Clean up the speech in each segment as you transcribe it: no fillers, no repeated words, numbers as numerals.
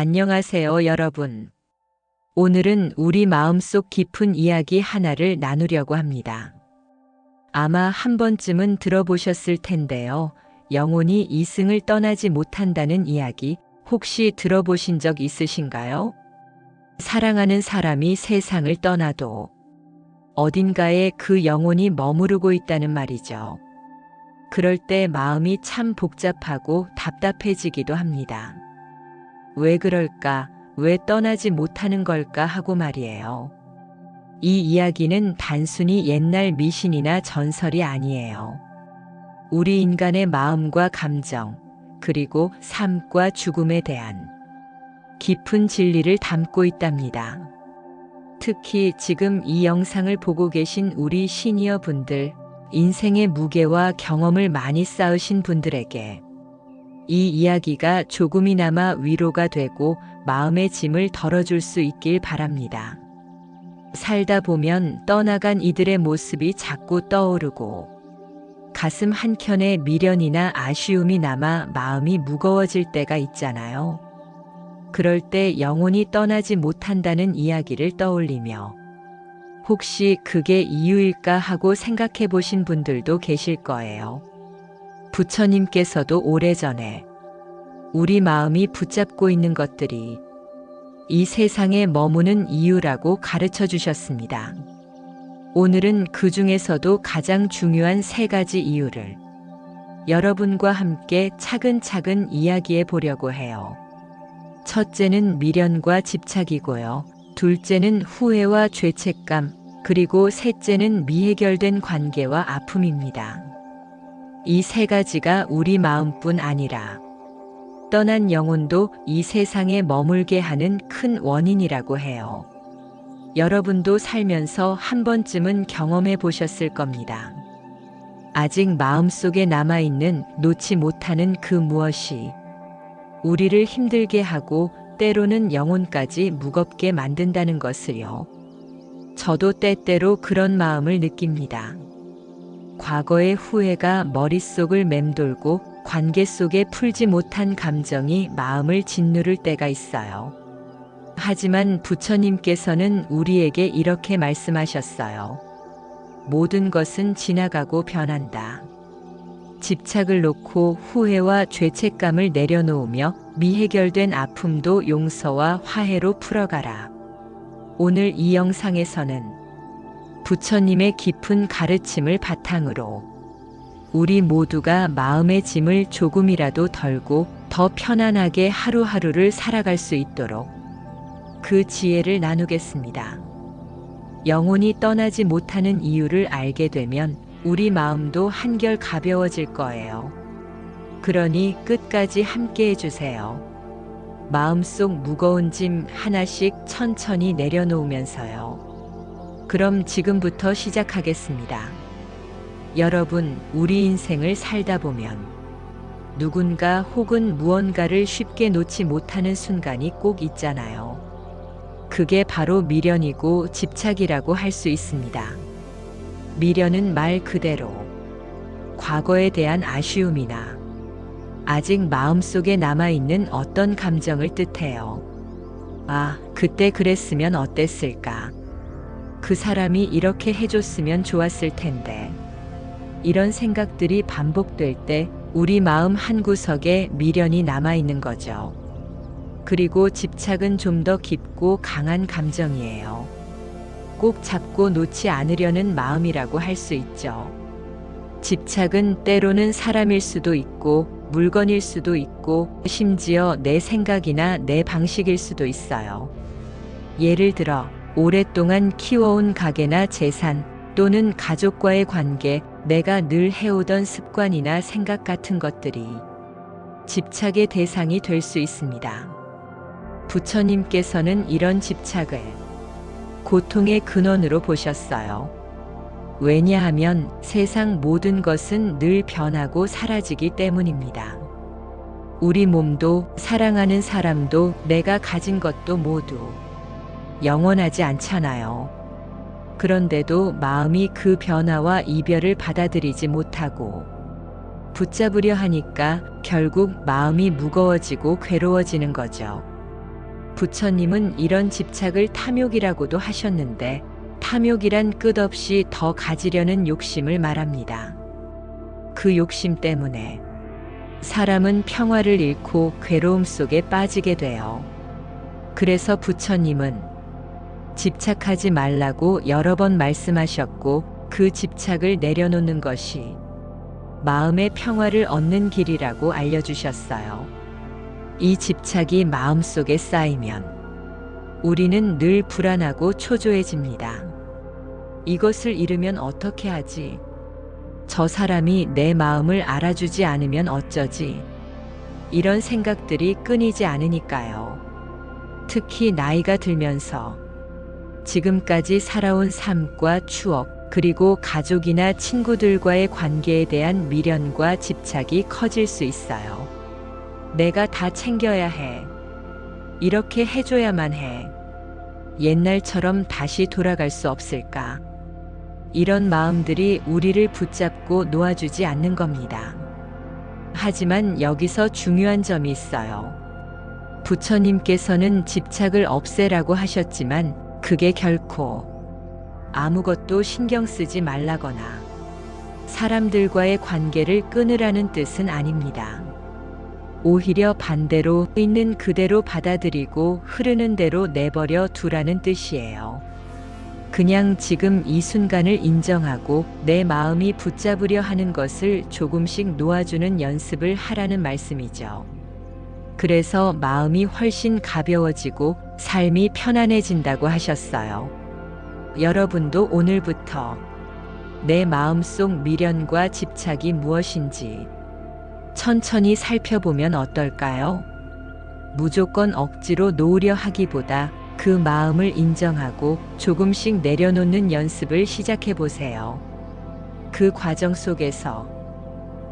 안녕하세요, 여러분. 오늘은 우리 마음속 깊은 이야기 하나를 나누려고 합니다. 아마 한 번쯤은 들어보셨을 텐데요. 영혼이 이승을 떠나지 못한다는 이야기 혹시 들어보신 적 있으신가요? 사랑하는 사람이 세상을 떠나도 어딘가에 그 영혼이 머무르고 있다는 말이죠. 그럴 때 마음이 참 복잡하고 답답해지기도 합니다. 왜 그럴까? 왜 떠나지 못하는 걸까 하고 말이에요. 이 이야기는 단순히 옛날 미신이나 전설이 아니에요. 우리 인간의 마음과 감정, 그리고 삶과 죽음에 대한 깊은 진리를 담고 있답니다. 특히 지금 이 영상을 보고 계신 우리 시니어 분들, 인생의 무게와 경험을 많이 쌓으신 분들에게 이 이야기가 조금이나마 위로가 되고 마음의 짐을 덜어줄 수 있길 바랍니다. 살다 보면 떠나간 이들의 모습이 자꾸 떠오르고 가슴 한켠에 미련이나 아쉬움이 남아 마음이 무거워질 때가 있잖아요. 그럴 때 영혼이 떠나지 못한다는 이야기를 떠올리며 혹시 그게 이유일까 하고 생각해 보신 분들도 계실 거예요. 부처님께서도 오래전에 우리 마음이 붙잡고 있는 것들이 이 세상에 머무는 이유라고 가르쳐 주셨습니다. 오늘은 그 중에서도 가장 중요한 3가지 이유를 여러분과 함께 차근차근 이야기해 보려고 해요. 첫째는 미련과 집착이고요. 둘째는 후회와 죄책감, 그리고 셋째는 미해결된 관계와 아픔입니다. 이 3가지가 우리 마음뿐 아니라 떠난 영혼도 이 세상에 머물게 하는 큰 원인이라고 해요. 여러분도 살면서 한 번쯤은 경험해 보셨을 겁니다. 아직 마음속에 남아있는 놓지 못하는 그 무엇이 우리를 힘들게 하고 때로는 영혼까지 무겁게 만든다는 것을요. 저도 때때로 그런 마음을 느낍니다. 과거의 후회가 머릿속을 맴돌고 관계 속에 풀지 못한 감정이 마음을 짓누를 때가 있어요. 하지만 부처님께서는 우리에게 이렇게 말씀하셨어요. 모든 것은 지나가고 변한다. 집착을 놓고 후회와 죄책감을 내려놓으며 미해결된 아픔도 용서와 화해로 풀어가라. 오늘 이 영상에서는 부처님의 깊은 가르침을 바탕으로 우리 모두가 마음의 짐을 조금이라도 덜고 더 편안하게 하루하루를 살아갈 수 있도록 그 지혜를 나누겠습니다. 영혼이 떠나지 못하는 이유를 알게 되면 우리 마음도 한결 가벼워질 거예요. 그러니 끝까지 함께 해주세요. 마음속 무거운 짐 하나씩 천천히 내려놓으면서요. 그럼 지금부터 시작하겠습니다. 여러분, 우리 인생을 살다 보면 누군가 혹은 무언가를 쉽게 놓지 못하는 순간이 꼭 있잖아요. 그게 바로 미련이고 집착이라고 할 수 있습니다. 미련은 말 그대로 과거에 대한 아쉬움이나 아직 마음속에 남아있는 어떤 감정을 뜻해요. 아, 그때 그랬으면 어땠을까? 그 사람이 이렇게 해줬으면 좋았을 텐데. 이런 생각들이 반복될 때 우리 마음 한구석에 미련이 남아있는 거죠. 그리고 집착은 좀 더 깊고 강한 감정이에요. 꼭 잡고 놓지 않으려는 마음이라고 할 수 있죠. 집착은 때로는 사람일 수도 있고 물건일 수도 있고 심지어 내 생각이나 내 방식일 수도 있어요. 예를 들어 오랫동안 키워온 가게나 재산 또는 가족과의 관계, 내가 늘 해오던 습관이나 생각 같은 것들이 집착의 대상이 될 수 있습니다. 부처님께서는 이런 집착을 고통의 근원으로 보셨어요. 왜냐하면 세상 모든 것은 늘 변하고 사라지기 때문입니다. 우리 몸도 사랑하는 사람도 내가 가진 것도 모두 영원하지 않잖아요. 그런데도 마음이 그 변화와 이별을 받아들이지 못하고 붙잡으려 하니까 결국 마음이 무거워지고 괴로워지는 거죠. 부처님은 이런 집착을 탐욕이라고도 하셨는데, 탐욕이란 끝없이 더 가지려는 욕심을 말합니다. 그 욕심 때문에 사람은 평화를 잃고 괴로움 속에 빠지게 돼요. 그래서 부처님은 집착하지 말라고 여러 번 말씀하셨고, 그 집착을 내려놓는 것이 마음의 평화를 얻는 길이라고 알려주셨어요. 이 집착이 마음속에 쌓이면 우리는 늘 불안하고 초조해집니다. 이것을 잃으면 어떻게 하지? 저 사람이 내 마음을 알아주지 않으면 어쩌지? 이런 생각들이 끊이지 않으니까요. 특히 나이가 들면서 지금까지 살아온 삶과 추억, 그리고 가족이나 친구들과의 관계에 대한 미련과 집착이 커질 수 있어요. 내가 다 챙겨야 해. 이렇게 해줘야만 해. 옛날처럼 다시 돌아갈 수 없을까? 이런 마음들이 우리를 붙잡고 놓아주지 않는 겁니다. 하지만 여기서 중요한 점이 있어요. 부처님께서는 집착을 없애라고 하셨지만, 그게 결코 아무것도 신경 쓰지 말라거나 사람들과의 관계를 끊으라는 뜻은 아닙니다. 오히려 반대로 있는 그대로 받아들이고 흐르는 대로 내버려 두라는 뜻이에요. 그냥 지금 이 순간을 인정하고 내 마음이 붙잡으려 하는 것을 조금씩 놓아주는 연습을 하라는 말씀이죠. 그래서 마음이 훨씬 가벼워지고 삶이 편안해진다고 하셨어요. 여러분도 오늘부터 내 마음속 미련과 집착이 무엇인지 천천히 살펴보면 어떨까요? 무조건 억지로 놓으려 하기보다 그 마음을 인정하고 조금씩 내려놓는 연습을 시작해 보세요. 그 과정 속에서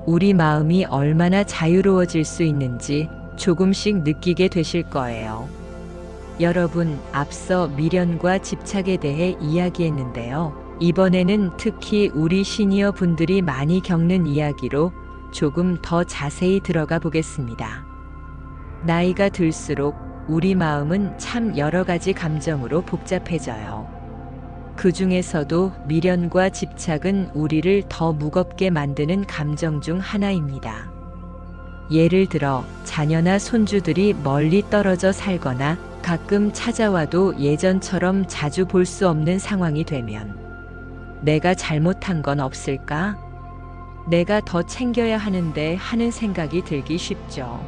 우리 마음이 얼마나 자유로워질 수 있는지 조금씩 느끼게 되실 거예요. 여러분, 앞서 미련과 집착에 대해 이야기했는데요. 이번에는 특히 우리 시니어 분들이 많이 겪는 이야기로 조금 더 자세히 들어가 보겠습니다. 나이가 들수록 우리 마음은 참 여러 가지 감정으로 복잡해져요. 그 중에서도 미련과 집착은 우리를 더 무겁게 만드는 감정 중 하나입니다. 예를 들어 자녀나 손주들이 멀리 떨어져 살거나 가끔 찾아와도 예전처럼 자주 볼 수 없는 상황이 되면 내가 잘못한 건 없을까? 내가 더 챙겨야 하는데 하는 생각이 들기 쉽죠.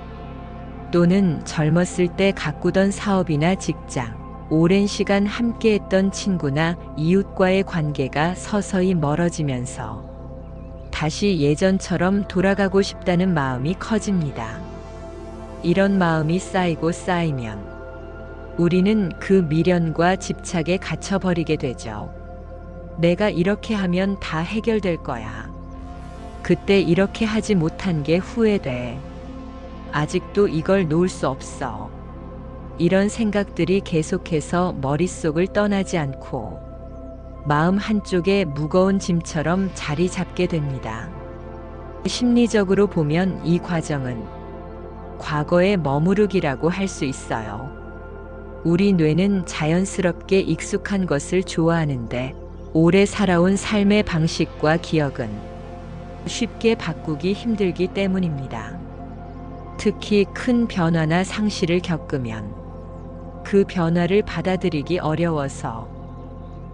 또는 젊었을 때 가꾸던 사업이나 직장, 오랜 시간 함께했던 친구나 이웃과의 관계가 서서히 멀어지면서 다시 예전처럼 돌아가고 싶다는 마음이 커집니다. 이런 마음이 쌓이고 쌓이면 우리는 그 미련과 집착에 갇혀버리게 되죠. 내가 이렇게 하면 다 해결될 거야. 그때 이렇게 하지 못한 게 후회돼. 아직도 이걸 놓을 수 없어. 이런 생각들이 계속해서 머릿속을 떠나지 않고 마음 한쪽에 무거운 짐처럼 자리 잡게 됩니다. 심리적으로 보면 이 과정은 과거의 머무르기라고 할 수 있어요. 우리 뇌는 자연스럽게 익숙한 것을 좋아하는데 오래 살아온 삶의 방식과 기억은 쉽게 바꾸기 힘들기 때문입니다. 특히 큰 변화나 상실을 겪으면 그 변화를 받아들이기 어려워서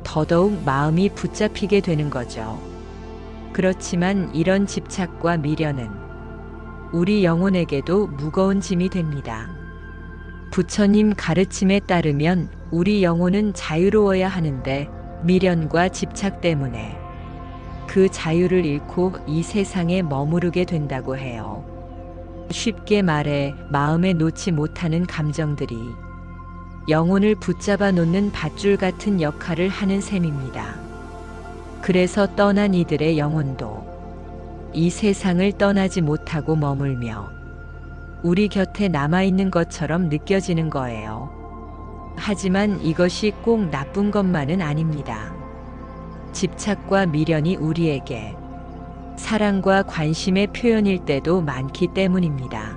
더더욱 마음이 붙잡히게 되는 거죠. 그렇지만 이런 집착과 미련은 우리 영혼에게도 무거운 짐이 됩니다. 부처님 가르침에 따르면 우리 영혼은 자유로워야 하는데 미련과 집착 때문에 그 자유를 잃고 이 세상에 머무르게 된다고 해요. 쉽게 말해 마음에 놓지 못하는 감정들이 영혼을 붙잡아 놓는 밧줄 같은 역할을 하는 셈입니다. 그래서 떠난 이들의 영혼도 이 세상을 떠나지 못하고 머물며 우리 곁에 남아있는 것처럼 느껴지는 거예요. 하지만 이것이 꼭 나쁜 것만은 아닙니다. 집착과 미련이 우리에게 사랑과 관심의 표현일 때도 많기 때문입니다.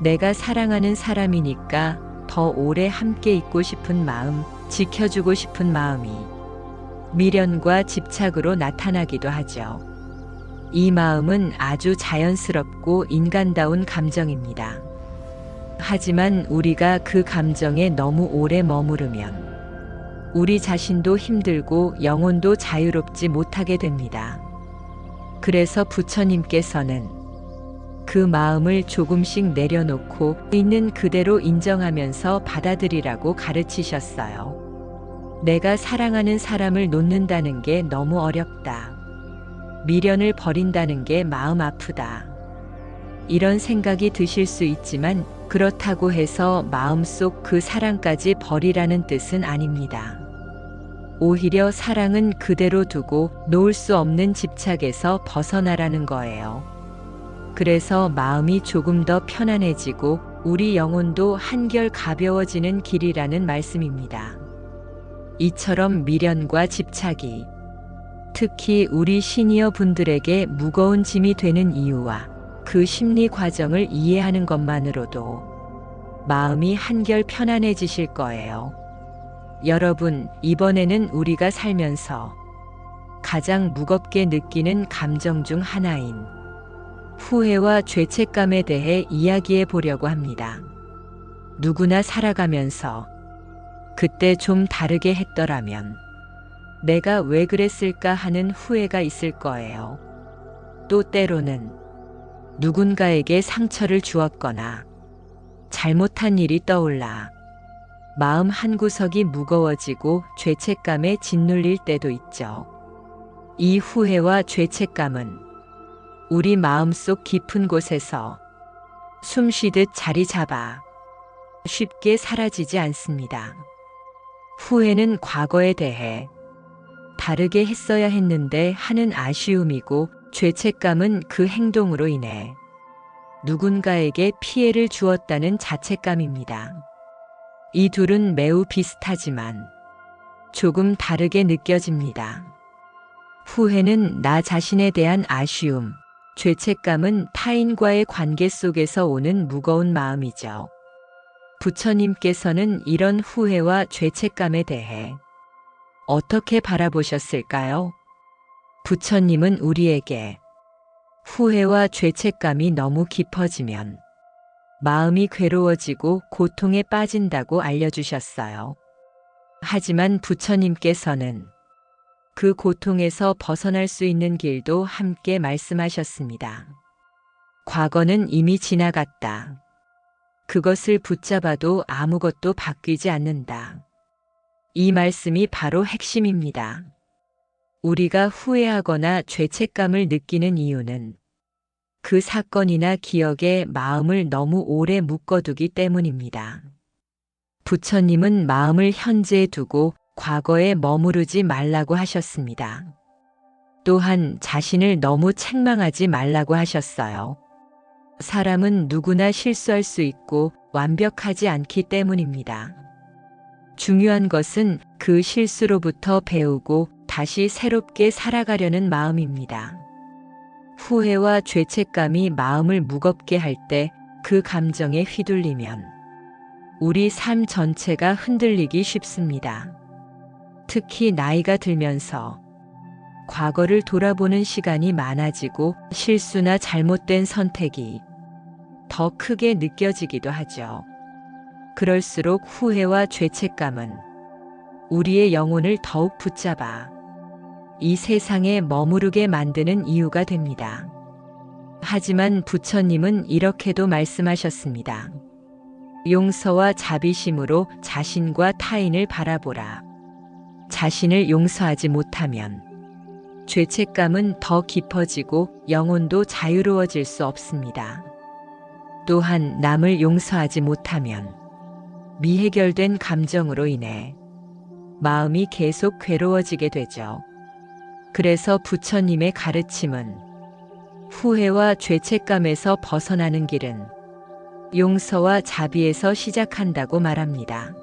내가 사랑하는 사람이니까 더 오래 함께 있고 싶은 마음, 지켜주고 싶은 마음이 미련과 집착으로 나타나기도 하죠. 이 마음은 아주 자연스럽고 인간다운 감정입니다. 하지만 우리가 그 감정에 너무 오래 머무르면 우리 자신도 힘들고 영혼도 자유롭지 못하게 됩니다. 그래서 부처님께서는 그 마음을 조금씩 내려놓고 있는 그대로 인정하면서 받아들이라고 가르치셨어요. 내가 사랑하는 사람을 놓는다는 게 너무 어렵다. 미련을 버린다는 게 마음 아프다. 이런 생각이 드실 수 있지만 그렇다고 해서 마음속 그 사랑까지 버리라는 뜻은 아닙니다. 오히려 사랑은 그대로 두고 놓을 수 없는 집착에서 벗어나라는 거예요. 그래서 마음이 조금 더 편안해지고 우리 영혼도 한결 가벼워지는 길이라는 말씀입니다. 이처럼 미련과 집착이 특히 우리 시니어 분들에게 무거운 짐이 되는 이유와 그 심리 과정을 이해하는 것만으로도 마음이 한결 편안해지실 거예요. 여러분, 이번에는 우리가 살면서 가장 무겁게 느끼는 감정 중 하나인 후회와 죄책감에 대해 이야기해 보려고 합니다. 누구나 살아가면서 그때 좀 다르게 했더라면 내가 왜 그랬을까 하는 후회가 있을 거예요. 또 때로는 누군가에게 상처를 주었거나 잘못한 일이 떠올라 마음 한구석이 무거워지고 죄책감에 짓눌릴 때도 있죠. 이 후회와 죄책감은 우리 마음속 깊은 곳에서 숨 쉬듯 자리 잡아 쉽게 사라지지 않습니다. 후회는 과거에 대해 다르게 했어야 했는데 하는 아쉬움이고, 죄책감은 그 행동으로 인해 누군가에게 피해를 주었다는 자책감입니다. 이 둘은 매우 비슷하지만 조금 다르게 느껴집니다. 후회는 나 자신에 대한 아쉬움, 죄책감은 타인과의 관계 속에서 오는 무거운 마음이죠. 부처님께서는 이런 후회와 죄책감에 대해 어떻게 바라보셨을까요? 부처님은 우리에게 후회와 죄책감이 너무 깊어지면 마음이 괴로워지고 고통에 빠진다고 알려주셨어요. 하지만 부처님께서는 그 고통에서 벗어날 수 있는 길도 함께 말씀하셨습니다. 과거는 이미 지나갔다. 그것을 붙잡아도 아무것도 바뀌지 않는다. 이 말씀이 바로 핵심입니다. 우리가 후회하거나 죄책감을 느끼는 이유는 그 사건이나 기억에 마음을 너무 오래 묶어두기 때문입니다. 부처님은 마음을 현재에 두고 과거에 머무르지 말라고 하셨습니다. 또한 자신을 너무 책망하지 말라고 하셨어요. 사람은 누구나 실수할 수 있고 완벽하지 않기 때문입니다. 중요한 것은 그 실수로부터 배우고 다시 새롭게 살아가려는 마음입니다. 후회와 죄책감이 마음을 무겁게 할 때 그 감정에 휘둘리면 우리 삶 전체가 흔들리기 쉽습니다. 특히 나이가 들면서 과거를 돌아보는 시간이 많아지고 실수나 잘못된 선택이 더 크게 느껴지기도 하죠. 그럴수록 후회와 죄책감은 우리의 영혼을 더욱 붙잡아 이 세상에 머무르게 만드는 이유가 됩니다. 하지만 부처님은 이렇게도 말씀하셨습니다. 용서와 자비심으로 자신과 타인을 바라보라. 자신을 용서하지 못하면 죄책감은 더 깊어지고 영혼도 자유로워질 수 없습니다. 또한 남을 용서하지 못하면 미해결된 감정으로 인해 마음이 계속 괴로워지게 되죠. 그래서 부처님의 가르침은 후회와 죄책감에서 벗어나는 길은 용서와 자비에서 시작한다고 말합니다.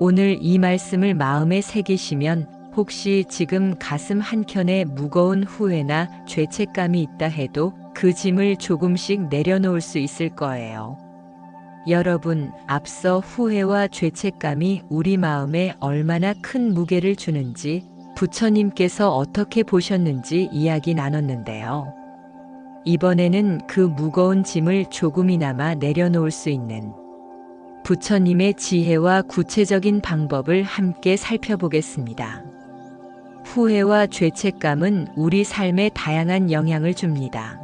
오늘 이 말씀을 마음에 새기시면 혹시 지금 가슴 한켠에 무거운 후회나 죄책감이 있다 해도 그 짐을 조금씩 내려놓을 수 있을 거예요. 여러분, 앞서 후회와 죄책감이 우리 마음에 얼마나 큰 무게를 주는지 부처님께서 어떻게 보셨는지 이야기 나눴는데요. 이번에는 그 무거운 짐을 조금이나마 내려놓을 수 있는 부처님의 지혜와 구체적인 방법을 함께 살펴보겠습니다. 후회와 죄책감은 우리 삶에 다양한 영향을 줍니다.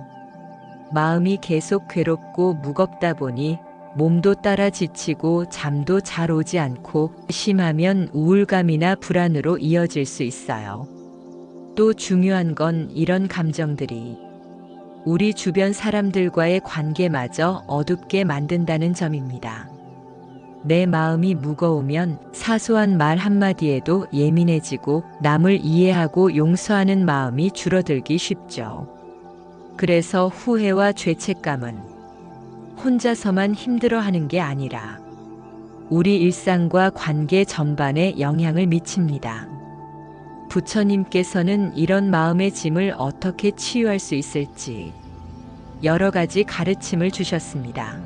마음이 계속 괴롭고 무겁다 보니 몸도 따라 지치고 잠도 잘 오지 않고 심하면 우울감이나 불안으로 이어질 수 있어요. 또 중요한 건 이런 감정들이 우리 주변 사람들과의 관계마저 어둡게 만든다는 점입니다. 내 마음이 무거우면 사소한 말 한마디에도 예민해지고 남을 이해하고 용서하는 마음이 줄어들기 쉽죠. 그래서 후회와 죄책감은 혼자서만 힘들어하는 게 아니라 우리 일상과 관계 전반에 영향을 미칩니다. 부처님께서는 이런 마음의 짐을 어떻게 치유할 수 있을지 여러 가지 가르침을 주셨습니다.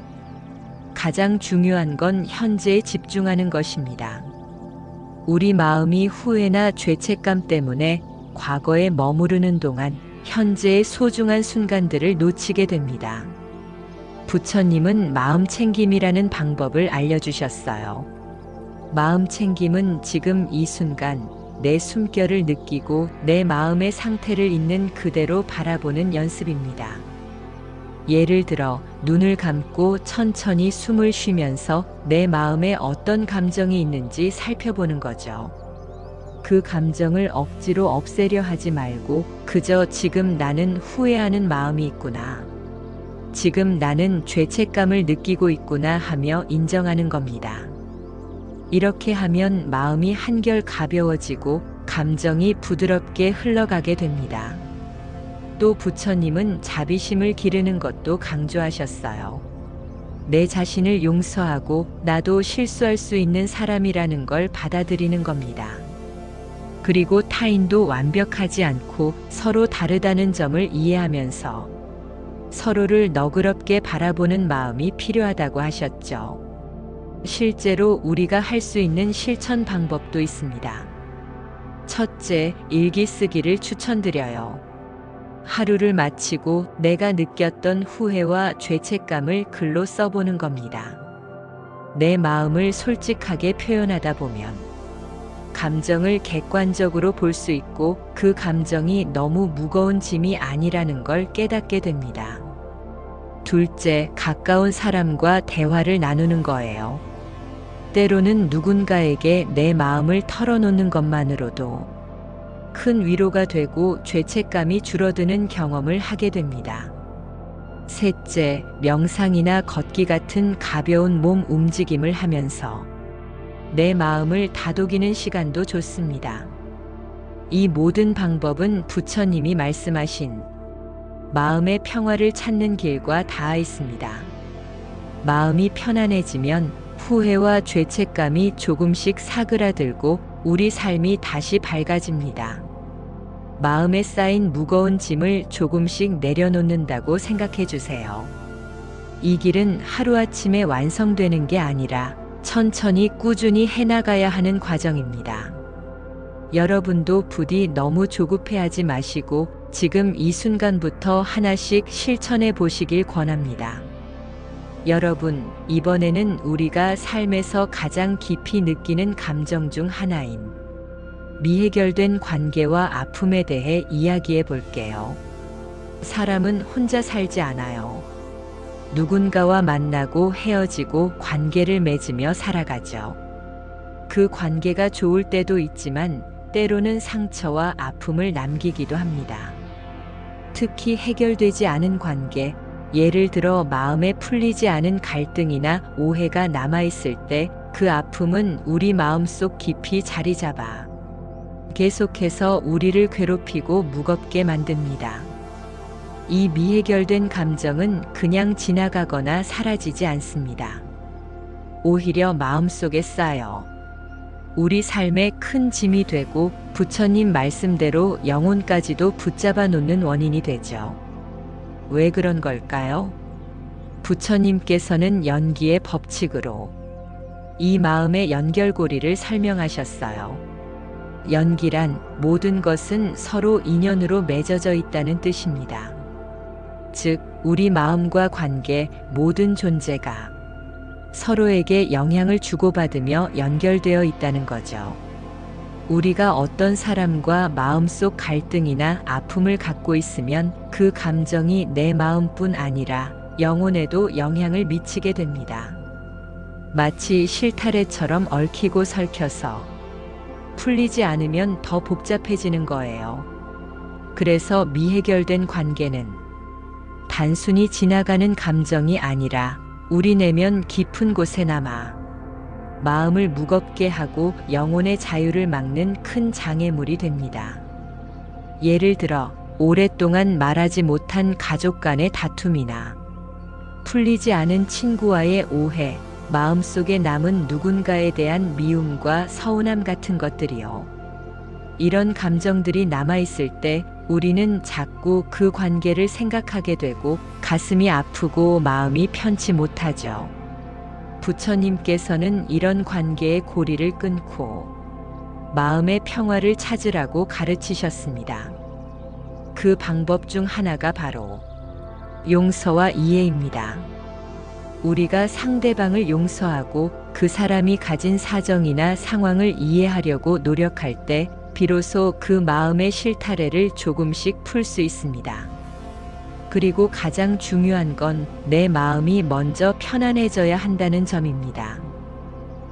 가장 중요한 건 현재에 집중하는 것입니다. 우리 마음이 후회나 죄책감 때문에 과거에 머무르는 동안 현재의 소중한 순간들을 놓치게 됩니다. 부처님은 마음 챙김이라는 방법을 알려주셨어요. 마음 챙김은 지금 이 순간 내 숨결을 느끼고 내 마음의 상태를 있는 그대로 바라보는 연습입니다. 예를 들어 눈을 감고 천천히 숨을 쉬면서 내 마음에 어떤 감정이 있는지 살펴보는 거죠. 그 감정을 억지로 없애려 하지 말고 그저 지금 나는 후회하는 마음이 있구나. 지금 나는 죄책감을 느끼고 있구나 하며 인정하는 겁니다. 이렇게 하면 마음이 한결 가벼워지고 감정이 부드럽게 흘러가게 됩니다. 또 부처님은 자비심을 기르는 것도 강조하셨어요. 내 자신을 용서하고 나도 실수할 수 있는 사람이라는 걸 받아들이는 겁니다. 그리고 타인도 완벽하지 않고 서로 다르다는 점을 이해하면서 서로를 너그럽게 바라보는 마음이 필요하다고 하셨죠. 실제로 우리가 할 수 있는 실천 방법도 있습니다. 첫째, 일기 쓰기를 추천드려요. 하루를 마치고 내가 느꼈던 후회와 죄책감을 글로 써보는 겁니다. 내 마음을 솔직하게 표현하다 보면 감정을 객관적으로 볼 수 있고 그 감정이 너무 무거운 짐이 아니라는 걸 깨닫게 됩니다. 둘째, 가까운 사람과 대화를 나누는 거예요. 때로는 누군가에게 내 마음을 털어놓는 것만으로도 큰 위로가 되고 죄책감이 줄어드는 경험을 하게 됩니다. 셋째, 명상이나 걷기 같은 가벼운 몸 움직임을 하면서 내 마음을 다독이는 시간도 좋습니다. 이 모든 방법은 부처님이 말씀하신 마음의 평화를 찾는 길과 닿아 있습니다. 마음이 편안해지면 후회와 죄책감이 조금씩 사그라들고 우리 삶이 다시 밝아집니다. 마음에 쌓인 무거운 짐을 조금씩 내려놓는다고 생각해 주세요. 이 길은 하루아침에 완성되는 게 아니라 천천히 꾸준히 해나가야 하는 과정입니다. 여러분도 부디 너무 조급해하지 마시고 지금 이 순간부터 하나씩 실천해 보시길 권합니다. 여러분, 이번에는 우리가 삶에서 가장 깊이 느끼는 감정 중 하나인 미해결된 관계와 아픔에 대해 이야기해 볼게요. 사람은 혼자 살지 않아요. 누군가와 만나고 헤어지고 관계를 맺으며 살아가죠. 그 관계가 좋을 때도 있지만 때로는 상처와 아픔을 남기기도 합니다. 특히 해결되지 않은 관계, 예를 들어 마음에 풀리지 않은 갈등이나 오해가 남아있을 때 그 아픔은 우리 마음속 깊이 자리 잡아 계속해서 우리를 괴롭히고 무겁게 만듭니다. 이 미해결된 감정은 그냥 지나가거나 사라지지 않습니다. 오히려 마음속에 쌓여 우리 삶에 큰 짐이 되고 부처님 말씀대로 영혼까지도 붙잡아 놓는 원인이 되죠. 왜 그런 걸까요? 부처님께서는 연기의 법칙으로 이 마음의 연결고리를 설명하셨어요. 연기란 모든 것은 서로 인연으로 맺어져 있다는 뜻입니다. 즉, 우리 마음과 관계, 모든 존재가 서로에게 영향을 주고받으며 연결되어 있다는 거죠. 우리가 어떤 사람과 마음속 갈등이나 아픔을 갖고 있으면 그 감정이 내 마음뿐 아니라 영혼에도 영향을 미치게 됩니다. 마치 실타래처럼 얽히고 설켜서 풀리지 않으면 더 복잡해지는 거예요. 그래서 미해결된 관계는 단순히 지나가는 감정이 아니라 우리 내면 깊은 곳에 남아 마음을 무겁게 하고 영혼의 자유를 막는 큰 장애물이 됩니다. 예를 들어 오랫동안 말하지 못한 가족 간의 다툼이나 풀리지 않은 친구와의 오해, 마음속에 남은 누군가에 대한 미움과 서운함 같은 것들이요. 이런 감정들이 남아있을 때 우리는 자꾸 그 관계를 생각하게 되고 가슴이 아프고 마음이 편치 못하죠. 부처님께서는 이런 관계의 고리를 끊고 마음의 평화를 찾으라고 가르치셨습니다. 그 방법 중 하나가 바로 용서와 이해입니다. 우리가 상대방을 용서하고 그 사람이 가진 사정이나 상황을 이해하려고 노력할 때 비로소 그 마음의 실타래를 조금씩 풀 수 있습니다. 그리고 가장 중요한 건 내 마음이 먼저 편안해져야 한다는 점입니다.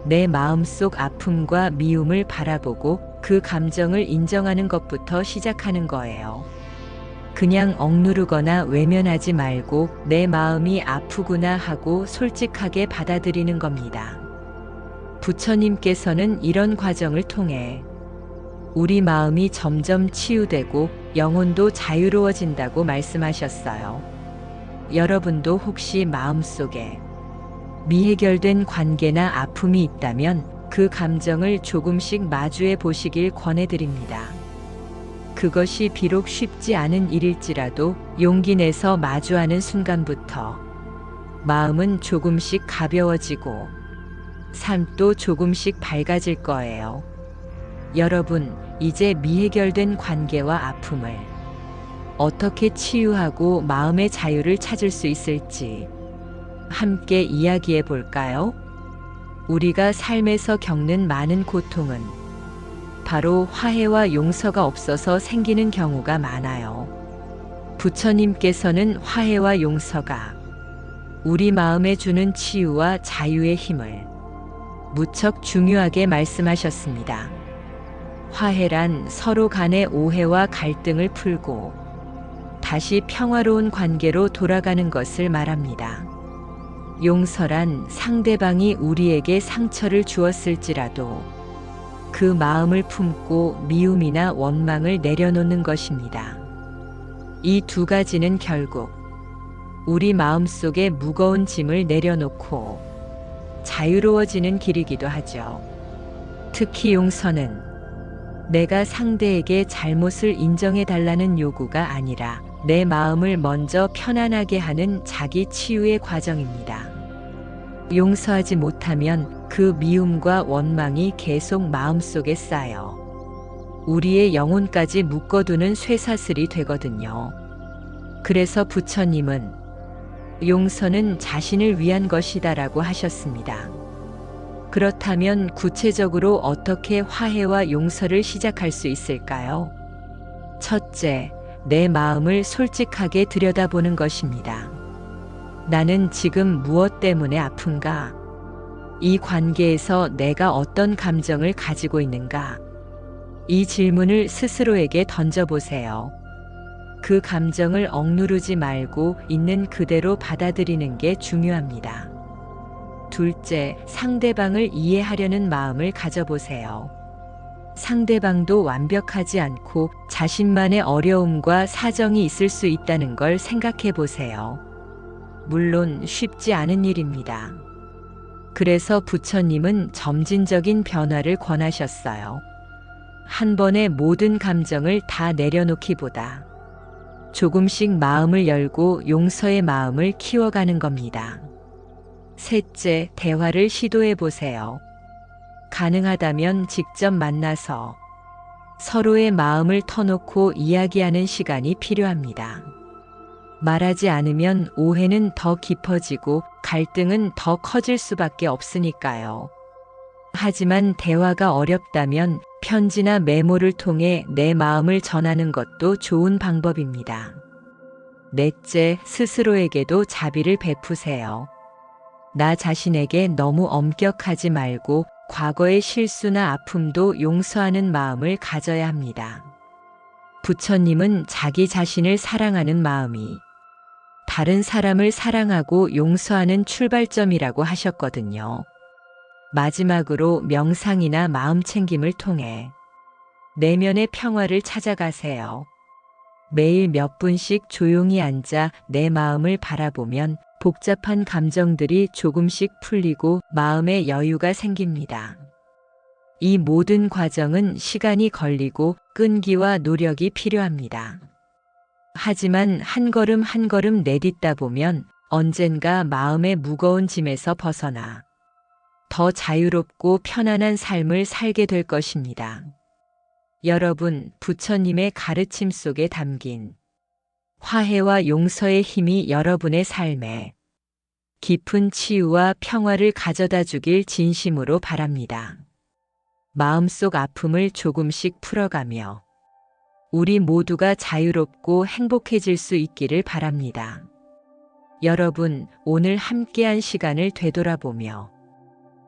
내 마음속 아픔과 미움을 바라보고 그 감정을 인정하는 것부터 시작하는 거예요. 그냥 억누르거나 외면하지 말고 내 마음이 아프구나 하고 솔직하게 받아들이는 겁니다. 부처님께서는 이런 과정을 통해 우리 마음이 점점 치유되고 영혼도 자유로워진다고 말씀하셨어요. 여러분도 혹시 마음속에 미해결된 관계나 아픔이 있다면 그 감정을 조금씩 마주해 보시길 권해드립니다. 그것이 비록 쉽지 않은 일일지라도 용기 내서 마주하는 순간부터 마음은 조금씩 가벼워지고 삶도 조금씩 밝아질 거예요. 여러분, 이제 미해결된 관계와 아픔을 어떻게 치유하고 마음의 자유를 찾을 수 있을지 함께 이야기해 볼까요? 우리가 삶에서 겪는 많은 고통은 바로 화해와 용서가 없어서 생기는 경우가 많아요. 부처님께서는 화해와 용서가 우리 마음에 주는 치유와 자유의 힘을 무척 중요하게 말씀하셨습니다. 화해란 서로 간의 오해와 갈등을 풀고 다시 평화로운 관계로 돌아가는 것을 말합니다. 용서란 상대방이 우리에게 상처를 주었을지라도 그 마음을 품고 미움이나 원망을 내려놓는 것입니다. 이 두 가지는 결국 우리 마음속에 무거운 짐을 내려놓고 자유로워지는 길이기도 하죠. 특히 용서는 내가 상대에게 잘못을 인정해 달라는 요구가 아니라 내 마음을 먼저 편안하게 하는 자기 치유의 과정입니다. 용서하지 못하면 그 미움과 원망이 계속 마음속에 쌓여 우리의 영혼까지 묶어두는 쇠사슬이 되거든요. 그래서 부처님은 용서는 자신을 위한 것이다라고 하셨습니다. 그렇다면 구체적으로 어떻게 화해와 용서를 시작할 수 있을까요? 첫째, 내 마음을 솔직하게 들여다보는 것입니다. 나는 지금 무엇 때문에 아픈가? 이 관계에서 내가 어떤 감정을 가지고 있는가? 이 질문을 스스로에게 던져보세요. 그 감정을 억누르지 말고 있는 그대로 받아들이는 게 중요합니다. 둘째, 상대방을 이해하려는 마음을 가져보세요. 상대방도 완벽하지 않고 자신만의 어려움과 사정이 있을 수 있다는 걸 생각해 보세요. 물론 쉽지 않은 일입니다. 그래서 부처님은 점진적인 변화를 권하셨어요. 한 번에 모든 감정을 다 내려놓기보다 조금씩 마음을 열고 용서의 마음을 키워가는 겁니다. 셋째, 대화를 시도해 보세요. 가능하다면 직접 만나서 서로의 마음을 터놓고 이야기하는 시간이 필요합니다. 말하지 않으면 오해는 더 깊어지고 갈등은 더 커질 수밖에 없으니까요. 하지만 대화가 어렵다면 편지나 메모를 통해 내 마음을 전하는 것도 좋은 방법입니다. 넷째, 스스로에게도 자비를 베푸세요. 나 자신에게 너무 엄격하지 말고 과거의 실수나 아픔도 용서하는 마음을 가져야 합니다. 부처님은 자기 자신을 사랑하는 마음이 다른 사람을 사랑하고 용서하는 출발점이라고 하셨거든요. 마지막으로 명상이나 마음 챙김을 통해 내면의 평화를 찾아가세요. 매일 몇 분씩 조용히 앉아 내 마음을 바라보면 복잡한 감정들이 조금씩 풀리고 마음의 여유가 생깁니다. 이 모든 과정은 시간이 걸리고 끈기와 노력이 필요합니다. 하지만 한 걸음 한 걸음 내딛다 보면 언젠가 마음의 무거운 짐에서 벗어나 더 자유롭고 편안한 삶을 살게 될 것입니다. 여러분, 부처님의 가르침 속에 담긴 화해와 용서의 힘이 여러분의 삶에 깊은 치유와 평화를 가져다 주길 진심으로 바랍니다. 마음속 아픔을 조금씩 풀어가며 우리 모두가 자유롭고 행복해질 수 있기를 바랍니다. 여러분, 오늘 함께한 시간을 되돌아보며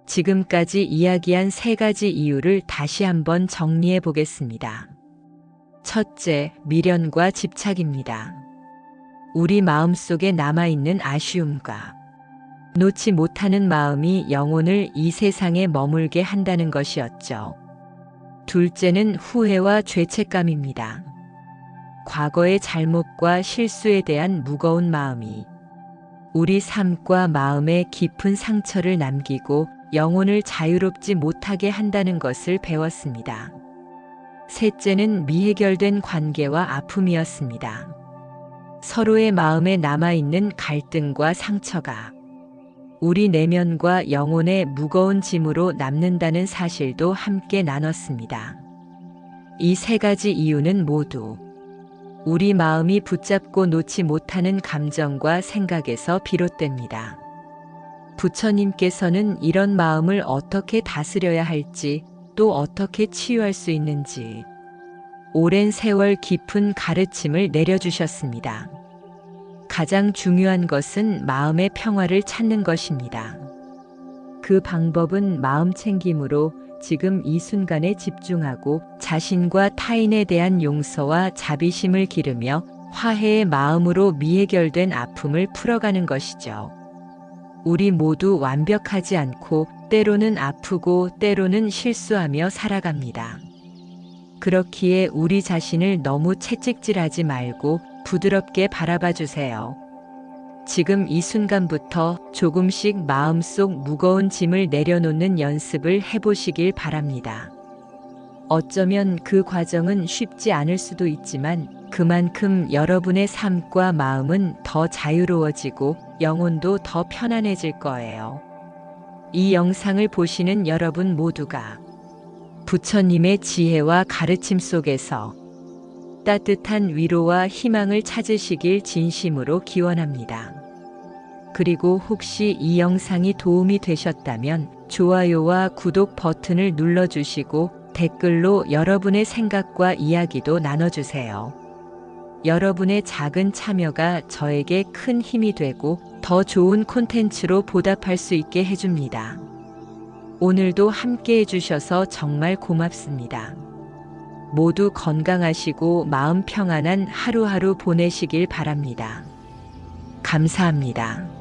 지금까지 이야기한 3가지 이유를 다시 한번 정리해 보겠습니다. 첫째, 미련과 집착입니다. 우리 마음속에 남아있는 아쉬움과 놓지 못하는 마음이 영혼을 이 세상에 머물게 한다는 것이었죠. 둘째는 후회와 죄책감입니다. 과거의 잘못과 실수에 대한 무거운 마음이 우리 삶과 마음에 깊은 상처를 남기고 영혼을 자유롭지 못하게 한다는 것을 배웠습니다. 셋째는 미해결된 관계와 아픔이었습니다. 서로의 마음에 남아있는 갈등과 상처가 우리 내면과 영혼의 무거운 짐으로 남는다는 사실도 함께 나눴습니다. 이 3가지 이유는 모두 우리 마음이 붙잡고 놓지 못하는 감정과 생각에서 비롯됩니다. 부처님께서는 이런 마음을 어떻게 다스려야 할지, 또 어떻게 치유할 수 있는지 오랜 세월 깊은 가르침을 내려주셨습니다. 가장 중요한 것은 마음의 평화를 찾는 것입니다. 그 방법은 마음 챙김으로 지금 이 순간에 집중하고 자신과 타인에 대한 용서와 자비심을 기르며 화해의 마음으로 미해결된 아픔을 풀어가는 것이죠. 우리 모두 완벽하지 않고 때로는 아프고 때로는 실수하며 살아갑니다. 그렇기에 우리 자신을 너무 채찍질하지 말고 부드럽게 바라봐 주세요. 지금 이 순간부터 조금씩 마음속 무거운 짐을 내려놓는 연습을 해보시길 바랍니다. 어쩌면 그 과정은 쉽지 않을 수도 있지만 그만큼 여러분의 삶과 마음은 더 자유로워지고 영혼도 더 편안해질 거예요. 이 영상을 보시는 여러분 모두가 부처님의 지혜와 가르침 속에서 따뜻한 위로와 희망을 찾으시길 진심으로 기원합니다. 그리고 혹시 이 영상이 도움이 되셨다면 좋아요와 구독 버튼을 눌러주시고 댓글로 여러분의 생각과 이야기도 나눠주세요. 여러분의 작은 참여가 저에게 큰 힘이 되고 더 좋은 콘텐츠로 보답할 수 있게 해줍니다. 오늘도 함께 해주셔서 정말 고맙습니다. 모두 건강하시고 마음 평안한 하루하루 보내시길 바랍니다. 감사합니다.